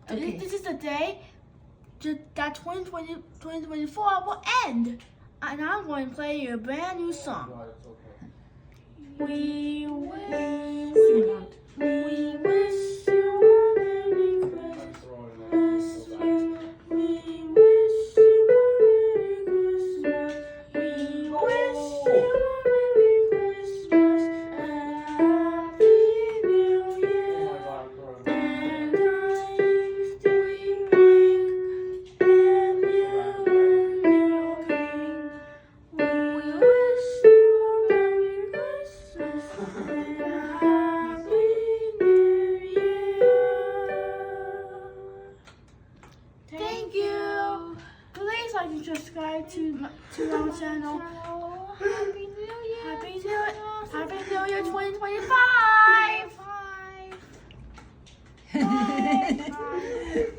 Okay. This is the day that 2024 will end. And I'm going to play you a brand new song. We wish you a Merry Christmas. We wish you a Merry Christmas. We wish you a Merry Christmas and a Happy New Year. And tidings we bring, and you and your King. We wish you a Merry Christmas and a Happy New Year. Thank you. Please like and subscribe to our channel. Happy New Year. Happy New Year 2025. Bye. Bye.